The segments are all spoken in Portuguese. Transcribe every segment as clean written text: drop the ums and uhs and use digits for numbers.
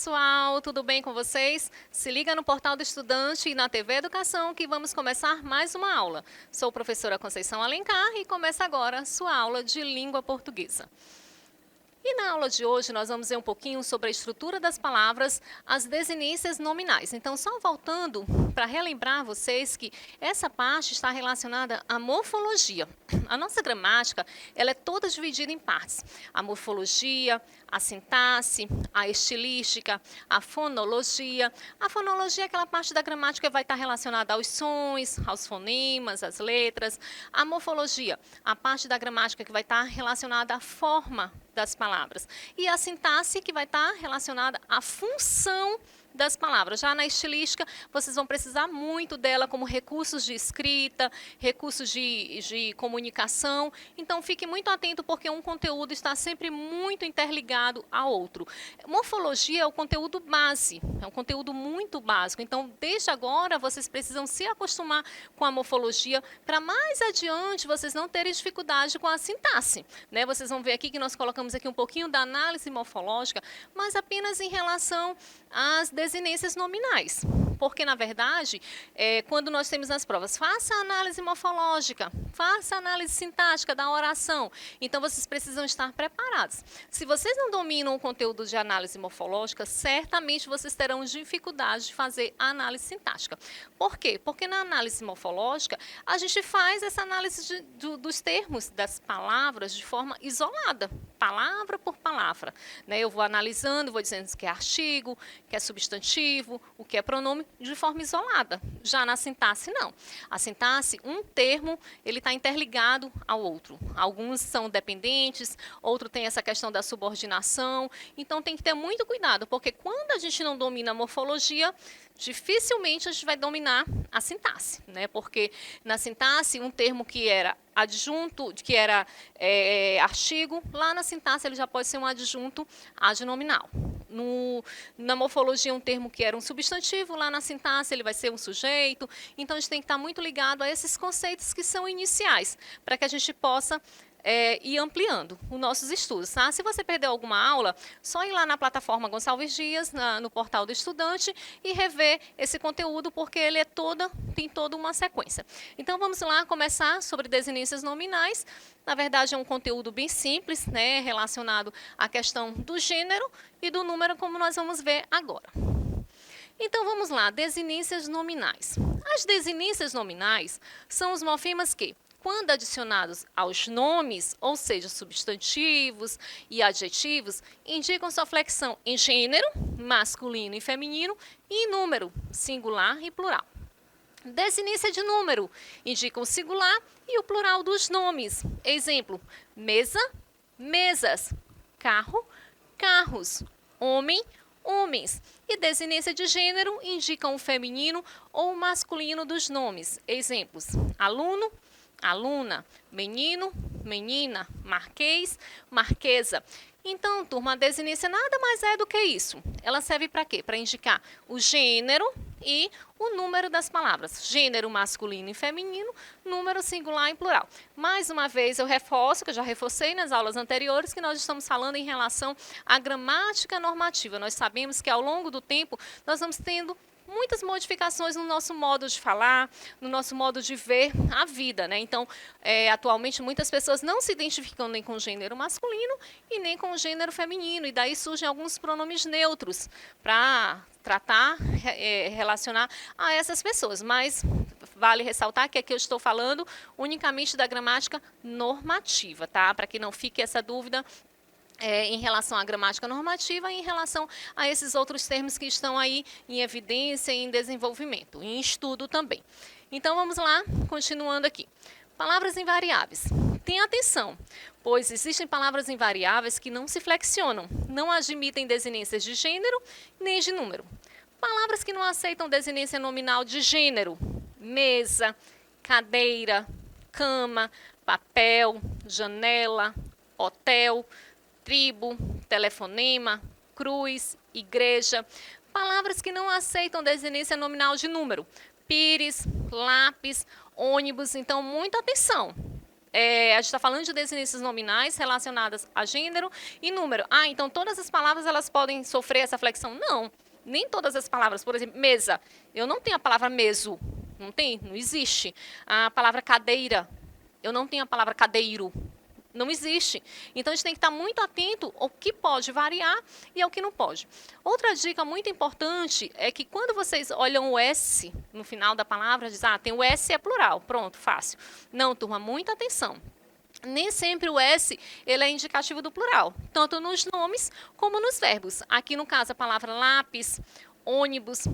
pessoal, tudo bem com vocês? Se liga no Portal do Estudante e na TV Educação que vamos começar mais uma aula. Sou professora Conceição Alencar e começa agora sua aula de língua portuguesa. E na aula de hoje nós vamos ver um pouquinho sobre a estrutura das palavras, as desinências nominais. Então, só voltando para relembrar vocês que essa parte está relacionada à morfologia. A nossa gramática, ela é toda dividida em partes. A morfologia, a sintaxe, a estilística, a fonologia. A fonologia é aquela parte da gramática que vai estar relacionada aos sons, aos fonemas, às letras. A morfologia, a parte da gramática que vai estar relacionada à forma das palavras. E a sintaxe, que vai estar relacionada à função das palavras. Já na estilística, vocês vão precisar muito dela como recursos de escrita, recursos de comunicação. Então, fique muito atento, porque um conteúdo está sempre muito interligado ao outro. Morfologia é o conteúdo base, é um conteúdo muito básico. Então, desde agora, vocês precisam se acostumar com a morfologia para mais adiante vocês não terem dificuldade com a sintaxe, né? Vocês vão ver aqui que nós colocamos aqui um pouquinho da análise morfológica, mas apenas em relação às desinências nominais. Porque, na verdade, quando nós temos nas provas, faça a análise morfológica, faça a análise sintática da oração. Então, vocês precisam estar preparados. Se vocês não dominam o conteúdo de análise morfológica, certamente vocês terão dificuldade de fazer a análise sintática. Por quê? Porque na análise morfológica, a gente faz essa análise dos termos, das palavras, de forma isolada, palavra por palavra, né? Eu vou analisando, vou dizendo que é artigo, que é substantivo, o que é pronome, de forma isolada. Já na sintaxe, não. A sintaxe, um termo, ele está interligado ao outro. Alguns são dependentes, outro tem essa questão da subordinação. Então, tem que ter muito cuidado, porque quando a gente não domina a morfologia, dificilmente a gente vai dominar a sintaxe, né? Porque na sintaxe, um termo que era adjunto, que era artigo, lá na sintaxe ele já pode ser um adjunto adnominal. Na morfologia, um termo que era um substantivo, lá na sintaxe ele vai ser um sujeito. Então, a gente tem que estar muito ligado a esses conceitos que são iniciais, para que a gente possa ir ampliando os nossos estudos. Tá? Se você perdeu alguma aula, só ir lá na plataforma Gonçalves Dias, no portal do estudante, e rever esse conteúdo, porque ele tem toda uma sequência. Então, vamos lá começar sobre desinências nominais. Na verdade, é um conteúdo bem simples, né, relacionado à questão do gênero e do número, como nós vamos ver agora. Então, vamos lá, desinências nominais. As desinências nominais são os morfemas que, quando adicionados aos nomes, ou seja, substantivos e adjetivos, indicam sua flexão em gênero, masculino e feminino, e em número, singular e plural. Desinência de número indica o singular e o plural dos nomes. Exemplo, mesa, mesas, carro, carros, homem, homens. E desinência de gênero indicam o feminino ou o masculino dos nomes. Exemplos, aluno, aluna, menino, menina, marquês, marquesa. Então, turma, a desinência nada mais é do que isso. Ela serve para quê? Para indicar o gênero e o número das palavras. Gênero masculino e feminino, número singular e plural. Mais uma vez, eu reforço, que eu já reforcei nas aulas anteriores, que nós estamos falando em relação à gramática normativa. Nós sabemos que ao longo do tempo, nós vamos tendo muitas modificações no nosso modo de falar, no nosso modo de ver a vida, né? Então, atualmente, muitas pessoas não se identificam nem com o gênero masculino e nem com o gênero feminino, e daí surgem alguns pronomes neutros para tratar, relacionar a essas pessoas, mas vale ressaltar que aqui eu estou falando unicamente da gramática normativa, tá? Para que não fique essa dúvida em relação à gramática normativa e em relação a esses outros termos que estão aí em evidência e em desenvolvimento, em estudo também. Então, vamos lá, continuando aqui. Palavras invariáveis. Tenha atenção, pois existem palavras invariáveis que não se flexionam, não admitem desinências de gênero nem de número. Palavras que não aceitam desinência nominal de gênero: mesa, cadeira, cama, papel, janela, hotel, tribo, telefonema, cruz, igreja. Palavras que não aceitam desinência nominal de número: pires, lápis, ônibus. Então, muita atenção. a gente está falando de desinências nominais relacionadas a gênero e número. Então todas as palavras elas podem sofrer essa flexão? Não, nem todas as palavras. Por exemplo, mesa. Eu não tenho a palavra meso. Não tem, não existe. A palavra cadeira. Eu não tenho a palavra cadeiro. Não existe. Então, a gente tem que estar muito atento ao que pode variar e ao que não pode. Outra dica muito importante é que quando vocês olham o S no final da palavra, diz, tem o S é plural, pronto, fácil. Não, turma, muita atenção. Nem sempre o S ele é indicativo do plural, tanto nos nomes como nos verbos. Aqui, no caso, a palavra lápis, ônibus,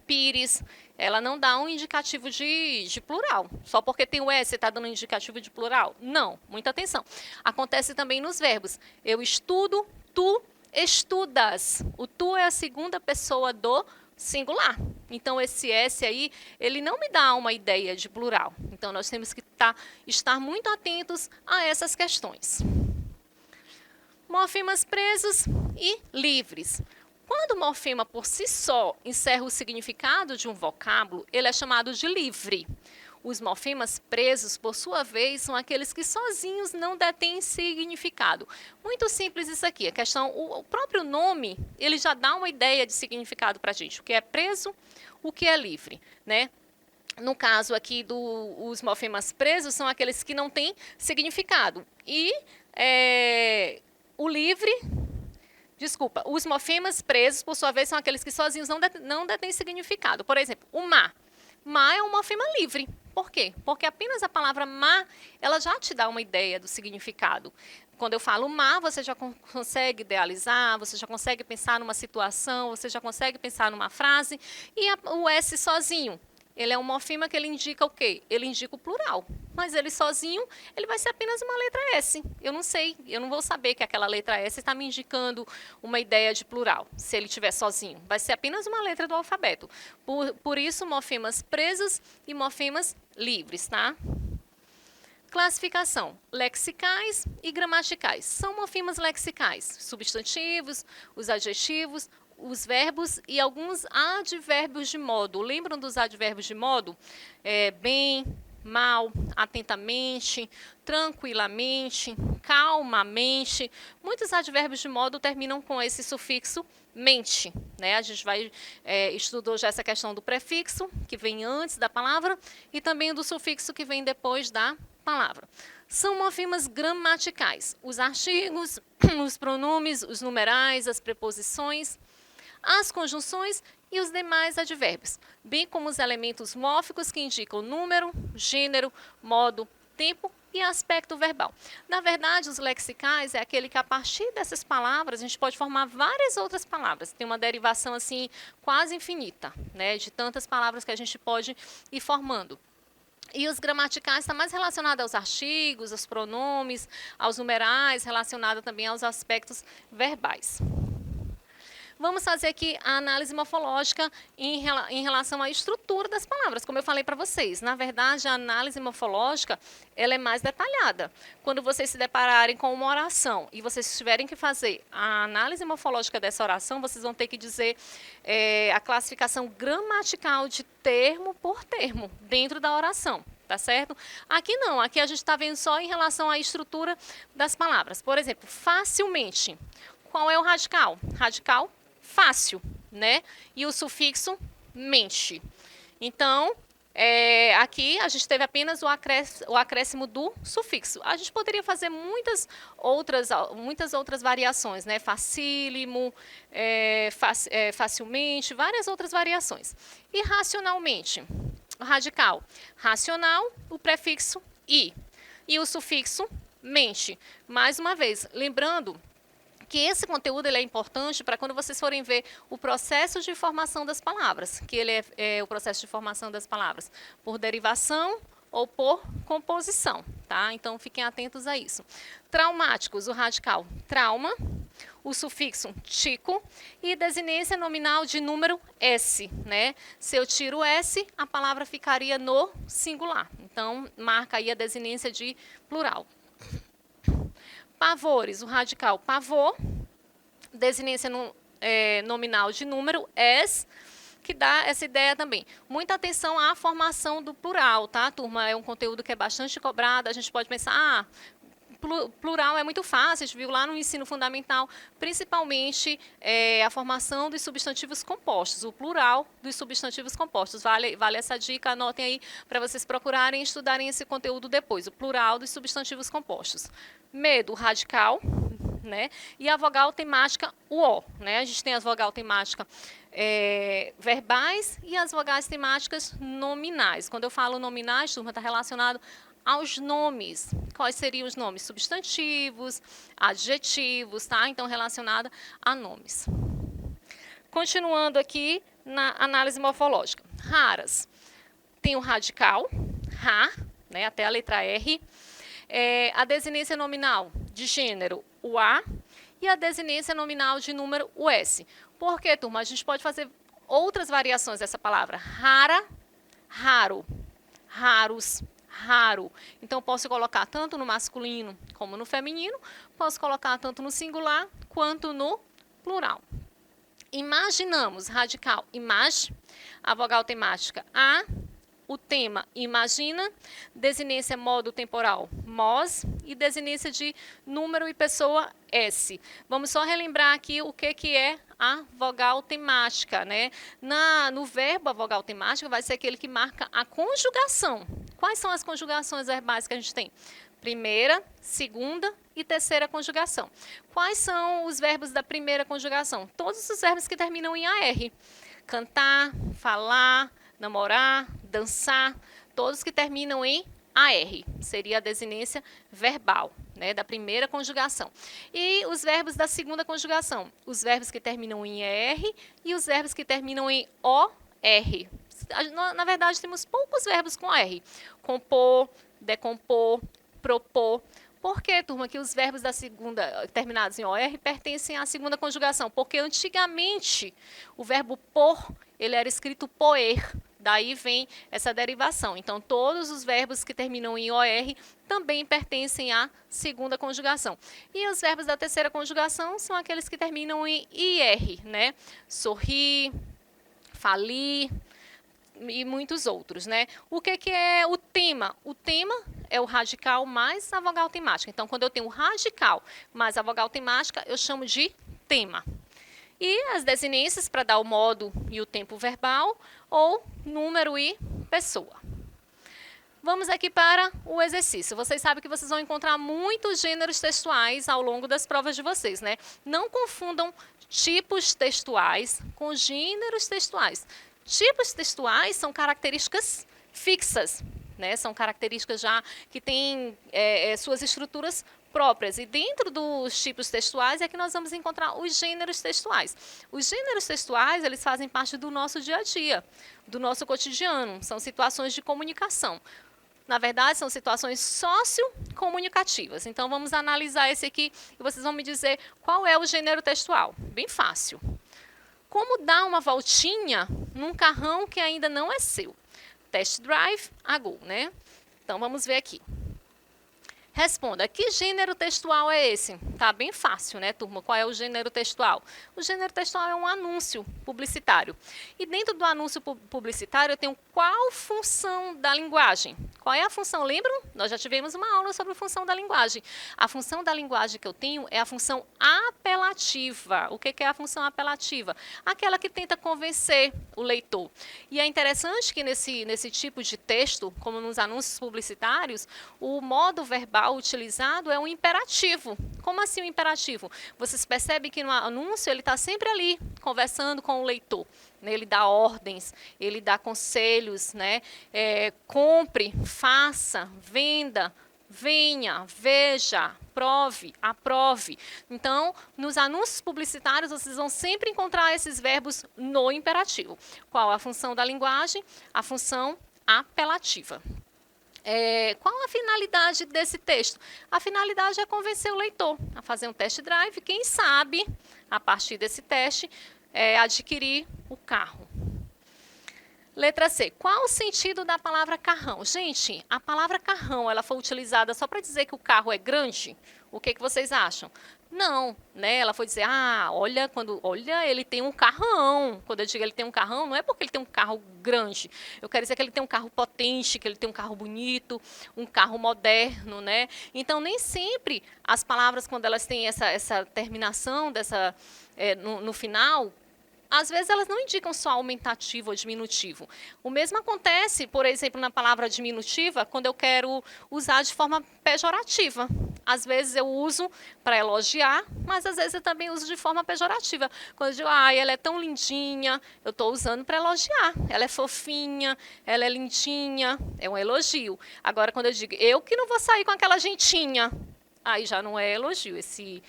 pires, ela não dá um indicativo de plural. Só porque tem o S, você está dando um indicativo de plural? Não, muita atenção. Acontece também nos verbos. Eu estudo, tu estudas. O tu é a segunda pessoa do singular. Então, esse S aí, ele não me dá uma ideia de plural. Então, nós temos que estar muito atentos a essas questões. Morfemas presos e livres. Quando o morfema por si só encerra o significado de um vocábulo, ele é chamado de livre. Os morfemas presos, por sua vez, são aqueles que sozinhos não detêm significado. Muito simples isso aqui. A questão, o próprio nome, ele já dá uma ideia de significado para a gente. O que é preso, o que é livre, né? No caso aqui os morfemas presos são aqueles que não têm significado. E o livre... Desculpa, os morfemas presos, por sua vez, são aqueles que sozinhos não detêm significado. Por exemplo, o má. Má é um morfema livre. Por quê? Porque apenas a palavra má, ela já te dá uma ideia do significado. Quando eu falo má, você já consegue idealizar, você já consegue pensar numa situação, você já consegue pensar numa frase. E o S sozinho, ele é um morfema que ele indica o quê? Ele indica o plural. Mas ele sozinho, ele vai ser apenas uma letra S. Eu não sei, eu não vou saber que aquela letra S está me indicando uma ideia de plural, se ele estiver sozinho. Vai ser apenas uma letra do alfabeto. Por isso, morfemas presos e morfemas livres, tá? Classificação: lexicais e gramaticais. São morfemas lexicais, substantivos, os adjetivos, os verbos e alguns advérbios de modo. Lembram dos advérbios de modo? Bem, mal, atentamente, tranquilamente, calmamente. Muitos advérbios de modo terminam com esse sufixo mente, né? A gente estudou já essa questão do prefixo, que vem antes da palavra, e também do sufixo que vem depois da palavra. São morfemas gramaticais. Os artigos, os pronomes, os numerais, as preposições, as conjunções e os demais advérbios, bem como os elementos mórficos que indicam número, gênero, modo, tempo e aspecto verbal. Na verdade, os lexicais é aquele que, a partir dessas palavras, a gente pode formar várias outras palavras. Tem uma derivação assim quase infinita, né, de tantas palavras que a gente pode ir formando. E os gramaticais está mais relacionado aos artigos, aos pronomes, aos numerais, relacionado também aos aspectos verbais. Vamos fazer aqui a análise morfológica em relação à estrutura das palavras, como eu falei para vocês. Na verdade, a análise morfológica ela é mais detalhada. Quando vocês se depararem com uma oração e vocês tiverem que fazer a análise morfológica dessa oração, vocês vão ter que dizer a classificação gramatical de termo por termo dentro da oração. Tá certo? Aqui não, aqui a gente está vendo só em relação à estrutura das palavras. Por exemplo, facilmente. Qual é o radical? Radical fácil, né? E o sufixo mente. Então, aqui a gente teve apenas o acréscimo do sufixo. A gente poderia fazer muitas outras variações, né? Facílimo, facilmente, várias outras variações. E racionalmente, radical, racional, o prefixo i e o sufixo mente. Mais uma vez, lembrando que esse conteúdo ele é importante para quando vocês forem ver o processo de formação das palavras, que ele é o processo de formação das palavras por derivação ou por composição, tá? Então, fiquem atentos a isso. Traumáticos, o radical trauma, o sufixo tico e desinência nominal de número S, né? Se eu tiro o S, a palavra ficaria no singular. Então, marca aí a desinência de plural. Pavores, o radical pavor, desinência nominal de número S que dá essa ideia também. Muita atenção à formação do plural, tá, turma? É um conteúdo que é bastante cobrado. A gente pode pensar, plural é muito fácil, a gente viu lá no ensino fundamental, principalmente a formação dos substantivos compostos, o plural dos substantivos compostos. Vale essa dica, anotem aí para vocês procurarem e estudarem esse conteúdo depois, o plural dos substantivos compostos. Medo, radical, né? E a vogal temática, o O, né? A gente tem as vogal temática verbais e as vogais temáticas nominais. Quando eu falo nominais, turma, está relacionado aos nomes. Quais seriam os nomes? Substantivos, adjetivos, tá? Então, relacionada a nomes. Continuando aqui na análise morfológica. Raras. Tem o radical, ra, né, até a letra R. A desinência nominal de gênero, o A. E a desinência nominal de número, o S. Por quê, turma? A gente pode fazer outras variações dessa palavra. Rara, raro, raros, raro. Então, posso colocar tanto no masculino como no feminino, posso colocar tanto no singular quanto no plural. Imaginamos, radical, image, a vogal temática a, o tema imagina, desinência modo temporal mos e desinência de número e pessoa s. Vamos só relembrar aqui o que é a vogal temática, né? No verbo, a vogal temática vai ser aquele que marca a conjugação. Quais são as conjugações verbais que a gente tem? Primeira, segunda e terceira conjugação. Quais são os verbos da primeira conjugação? Todos os verbos que terminam em AR. Cantar, falar, namorar, dançar, todos que terminam em AR. Seria a desinência verbal, né, da primeira conjugação. E os verbos da segunda conjugação? Os verbos que terminam em ER e os verbos que terminam em OR. Na verdade, temos poucos verbos com R. Compor, decompor, propor. Por que, turma, que os verbos da segunda, terminados em OR, pertencem à segunda conjugação? Porque antigamente o verbo por, ele era escrito poer. Daí vem essa derivação. Então, todos os verbos que terminam em OR também pertencem à segunda conjugação. E os verbos da terceira conjugação são aqueles que terminam em IR, né? Sorrir, falir e muitos outros, né? O que é o tema? O tema é o radical mais a vogal temática. Então, quando eu tenho o radical mais a vogal temática, eu chamo de tema. E as desinências para dar o modo e o tempo verbal, ou número e pessoa. Vamos aqui para o exercício. Vocês sabem que vocês vão encontrar muitos gêneros textuais ao longo das provas de vocês, né? Não confundam tipos textuais com gêneros textuais. Tipos textuais são características fixas, né? São características já que têm suas estruturas próprias. E dentro dos tipos textuais é que nós vamos encontrar os gêneros textuais. Os gêneros textuais, eles fazem parte do nosso dia a dia, do nosso cotidiano. São situações de comunicação. Na verdade, são situações sociocomunicativas. Então, vamos analisar esse aqui e vocês vão me dizer qual é o gênero textual. Bem fácil. Como dar uma voltinha num carrão que ainda não é seu? Test drive a go, né? Então, vamos ver aqui. Responda, que gênero textual é esse? Tá bem fácil, né, turma? Qual é o gênero textual? O gênero textual é um anúncio publicitário. E dentro do anúncio publicitário eu tenho qual função da linguagem? Qual é a função? Lembram? Nós já tivemos uma aula sobre a função da linguagem. A função da linguagem que eu tenho é a função apelativa. O que é a função apelativa? Aquela que tenta convencer o leitor. E é interessante que nesse tipo de texto, como nos anúncios publicitários, o modo verbal utilizado é um imperativo. Como assim um imperativo? Vocês percebem que no anúncio ele está sempre ali, conversando com o leitor. Ele dá ordens, ele dá conselhos, né? Compre, faça, venda, venha, veja, prove, aprove. Então, nos anúncios publicitários, vocês vão sempre encontrar esses verbos no imperativo. Qual a função da linguagem? A função apelativa. Qual a finalidade desse texto? A finalidade é convencer o leitor a fazer um test drive, quem sabe, a partir desse teste, adquirir o carro. Letra C. Qual o sentido da palavra carrão? Gente, a palavra carrão, ela foi utilizada só para dizer que o carro é grande? O que vocês acham? Não, né? Ela foi dizer, olha, ele tem um carrão. Quando eu digo ele tem um carrão, não é porque ele tem um carro grande. Eu quero dizer que ele tem um carro potente, que ele tem um carro bonito, um carro moderno, né? Então, nem sempre as palavras, quando elas têm essa terminação no final, às vezes elas não indicam só aumentativo ou diminutivo. O mesmo acontece, por exemplo, na palavra diminutiva, quando eu quero usar de forma pejorativa. Às vezes eu uso para elogiar, mas às vezes eu também uso de forma pejorativa. Quando eu digo, ela é tão lindinha, eu estou usando para elogiar. Ela é fofinha, ela é lindinha, é um elogio. Agora, quando eu digo, eu que não vou sair com aquela gentinha, aí já não é elogio. Esse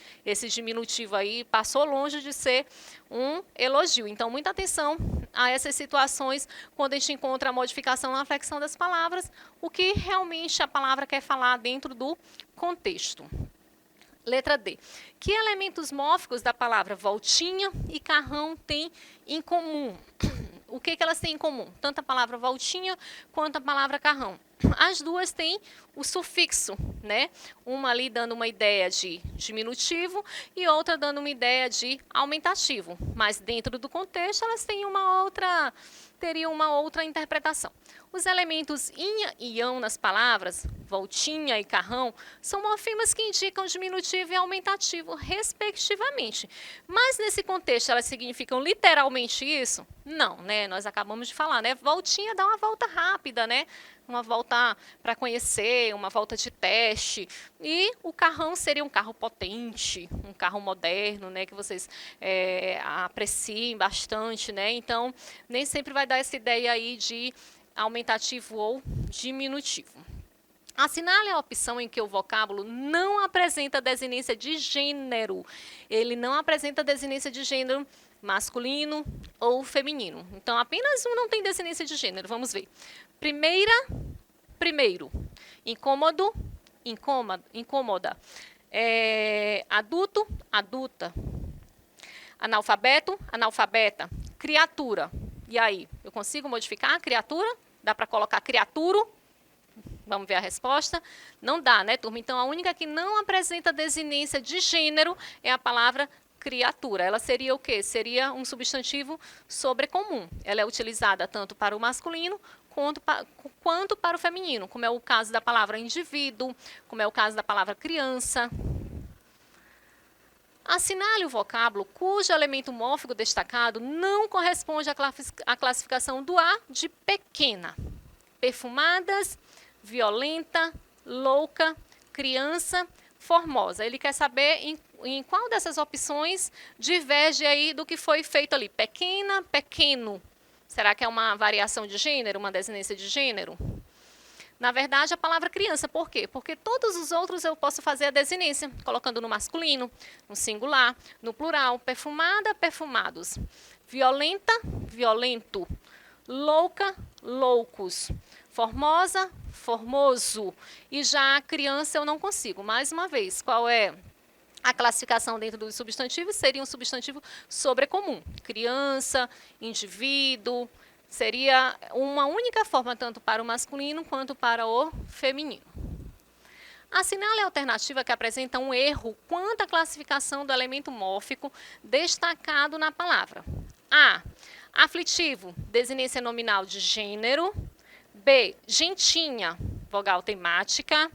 diminutivo aí passou longe de ser um elogio. Então, muita atenção a essas situações quando a gente encontra a modificação na flexão das palavras, o que realmente a palavra quer falar dentro do contexto. Letra D. Que elementos mórficos da palavra voltinha e carrão têm em comum? O que elas têm em comum? Tanto a palavra voltinha quanto a palavra carrão. As duas têm o sufixo, né? Uma ali dando uma ideia de diminutivo e outra dando uma ideia de aumentativo. Mas dentro do contexto elas teriam uma outra interpretação. Os elementos inha e ão nas palavras, voltinha e carrão, são morfemas que indicam diminutivo e aumentativo, respectivamente. Mas nesse contexto elas significam literalmente isso? Não, né? Nós acabamos de falar, né? Voltinha dá uma volta rápida, né? Uma volta para conhecer, uma volta de teste. E o carrão seria um carro potente, um carro moderno, né? Que vocês apreciem bastante, né? Então, nem sempre vai dar essa ideia aí de aumentativo ou diminutivo. Assinale a opção em que o vocábulo não apresenta desinência de gênero. Ele não apresenta desinência de gênero masculino ou feminino. Então, apenas um não tem desinência de gênero. Vamos ver. Primeiro. Incômodo, incômoda. Adulto, adulta. Analfabeto, analfabeta. Criatura. E aí, eu consigo modificar a criatura? Dá para colocar criatura? Vamos ver a resposta? Não dá, né, turma? Então, a única que não apresenta desinência de gênero é a palavra criatura. Ela seria o quê? Seria um substantivo sobrecomum. Ela é utilizada tanto para o masculino quanto para o feminino, como é o caso da palavra indivíduo, como é o caso da palavra criança. Assinale o vocábulo cujo elemento mórfico destacado não corresponde à classificação do A de pequena. Perfumadas, violenta, louca, criança, formosa. Ele quer saber em qual dessas opções diverge aí do que foi feito ali. Pequena, pequeno. Será que é uma variação de gênero, uma desinência de gênero? Na verdade, a palavra criança. Por quê? Porque todos os outros eu posso fazer a desinência, colocando no masculino, no singular, no plural. Perfumada, perfumados. Violenta, violento. Louca, loucos. Formosa, formoso. E já a criança eu não consigo. Mais uma vez, qual é a classificação dentro dos substantivos? Seria um substantivo sobrecomum. Criança, indivíduo. Seria uma única forma, tanto para o masculino quanto para o feminino. Assinale a alternativa que apresenta um erro quanto à classificação do elemento mórfico destacado na palavra. A. Aflitivo, desinência nominal de gênero. B. Gentinha, vogal temática.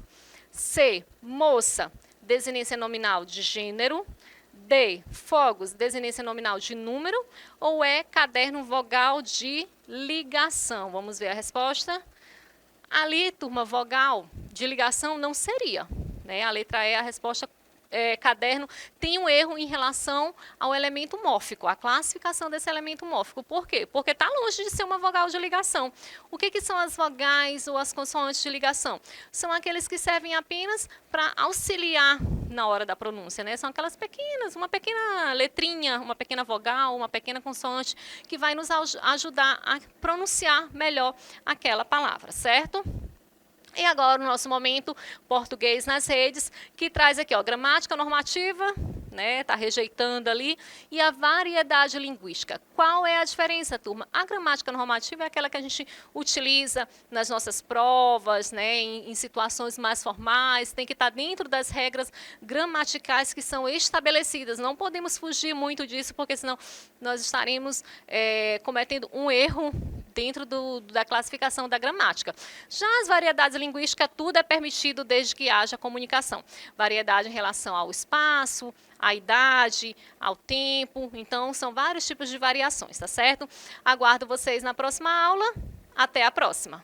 C. Moça, desinência nominal de gênero. D. Fogos, desinência nominal de número. Ou E. Caderno, vogal de ligação. Vamos ver a resposta. Ali, turma, vogal de ligação não seria, né? A letra E, a resposta caderno, tem um erro em relação ao elemento mórfico, a classificação desse elemento mórfico. Por quê? Porque está longe de ser uma vogal de ligação. O que são as vogais ou as consoantes de ligação? São aqueles que servem apenas para auxiliar na hora da pronúncia, né? São aquelas pequenas, uma pequena letrinha, uma pequena vogal, uma pequena consoante, que vai nos ajudar a pronunciar melhor aquela palavra, certo? E agora o nosso momento português nas redes, que traz aqui, ó, gramática normativa né? Está rejeitando ali. E a variedade linguística. Qual é a diferença, turma? A gramática normativa é aquela que a gente utiliza nas nossas provas, né? Em situações mais formais, tem que estar dentro das regras gramaticais que são estabelecidas. Não podemos fugir muito disso, porque senão nós estaremos cometendo um erro dentro da classificação da gramática. Já as variedades linguísticas, tudo é permitido desde que haja comunicação. Variedade em relação ao espaço, à idade, ao tempo. Então, são vários tipos de variações, tá certo? Aguardo vocês na próxima aula. Até a próxima!